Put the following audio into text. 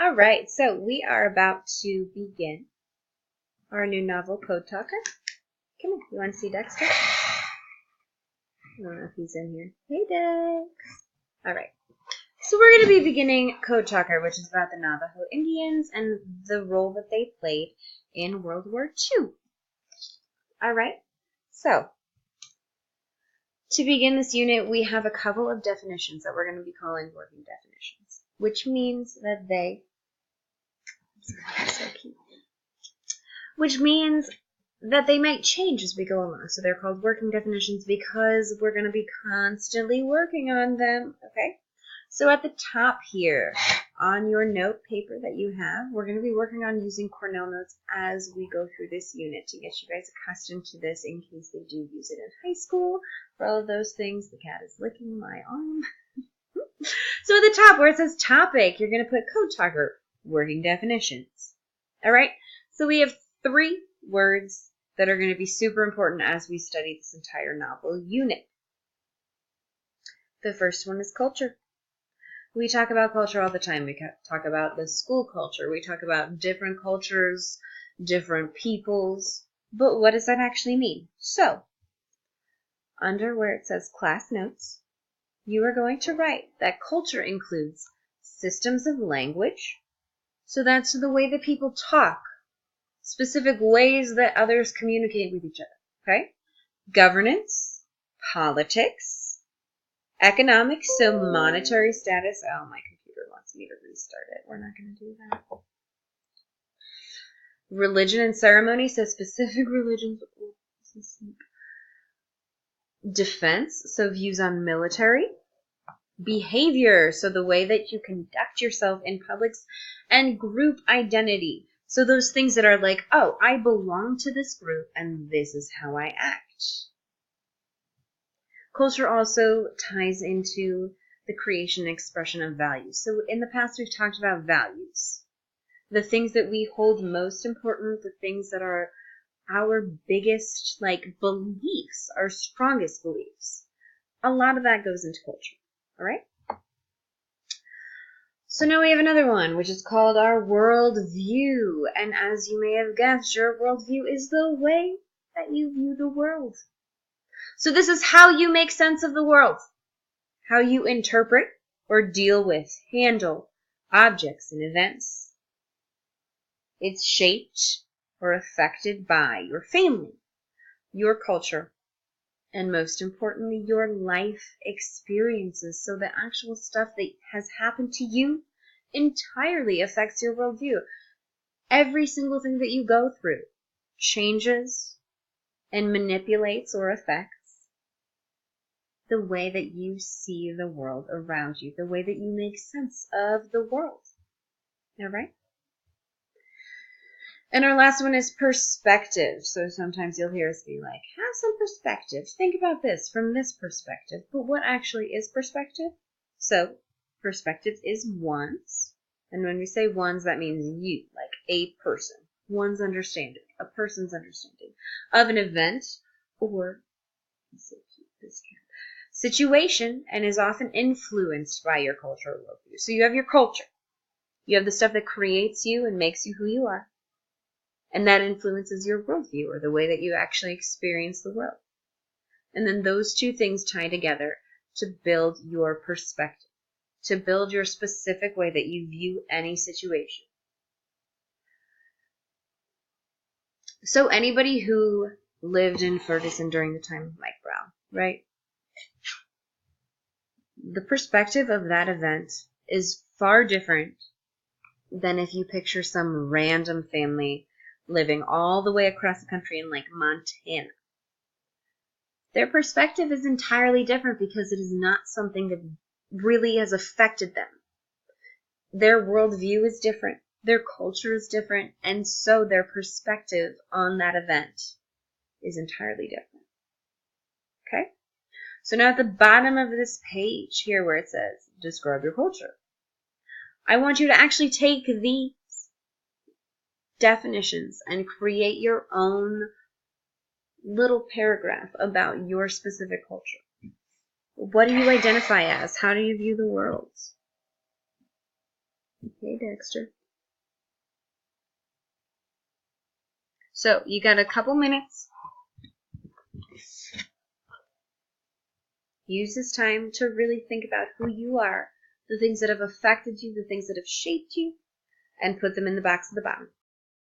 All right, so we are about to begin our new novel, Code Talker. Come here, you want to see Dexter? I don't know if he's in here. Hey, Dex. All right, so we're going to be beginning Code Talker, which is about the Navajo Indians and the role that they played in World War II. All right, so to begin this unit, we have a couple of definitions that we're going to be calling working definitions, which means that they might change as we go along. So they're called working definitions because we're going to be constantly working on them, okay? So at the top here, on your note paper that you have, we're going to be working on using Cornell Notes as we go through this unit to get you guys accustomed to this in case they do use it in high school. For all of those things, the cat is licking my arm. So at the top where it says topic, you're going to put Code Talker, working definitions. All right? So we have 3 words that are going to be super important as we study this entire novel unit. The first one is culture. We talk about culture all the time. We talk about the school culture. We talk about different cultures, different peoples. But what does that actually mean? So, under where it says class notes, you are going to write that culture includes systems of language. So that's the way that people talk. Specific ways that others communicate with each other, okay? Governance, politics, economics, so monetary status. Oh, my computer wants me to restart it. We're not going to do that. Religion and ceremony, so specific religions. Defense, so views on military. Behavior, so the way that you conduct yourself in publics. And group identity. So those things that are like, oh, I belong to this group and this is how I act. Culture also ties into the creation and expression of values. So in the past, we've talked about values. The things that we hold most important, the things that are our biggest, beliefs, our strongest beliefs. A lot of that goes into culture, all right? So now we have another one, which is called our worldview. And as you may have guessed, your worldview is the way that you view the world. So this is how you make sense of the world, how you interpret or deal with, handle objects and events. It's shaped or affected by your family, your culture, and most importantly, your life experiences. So the actual stuff that has happened to you entirely affects your worldview. Every single thing that you go through changes and manipulates or affects the way that you see the world around you, the way that you make sense of the world. All right? And our last one is perspective. So sometimes you'll hear us be like, have some perspective. Think about this from this perspective. But what actually is perspective? So perspective is one's. And when we say one's, that means you, like a person. One's understanding, a person's understanding of an event or situation, and is often influenced by your cultural worldview. So you have your culture. You have the stuff that creates you and makes you who you are. And that influences your worldview, or the way that you actually experience the world. And then those two things tie together to build your perspective, to build your specific way that you view any situation. So anybody who lived in Ferguson during the time of Mike Brown, right? The perspective of that event is far different than if you picture some random family living all the way across the country in Montana. Their perspective is entirely different because it is not something that really has affected them. Their worldview is different. Their culture is different. And so their perspective on that event is entirely different. Okay? So now at the bottom of this page here where it says, describe your culture, I want you to actually take these definitions and create your own little paragraph about your specific culture. What do you identify as? How do you view the world? Hey, Dexter. So you got a couple minutes. Use this time to really think about who you are, the things that have affected you, the things that have shaped you, and put them in the box at the bottom.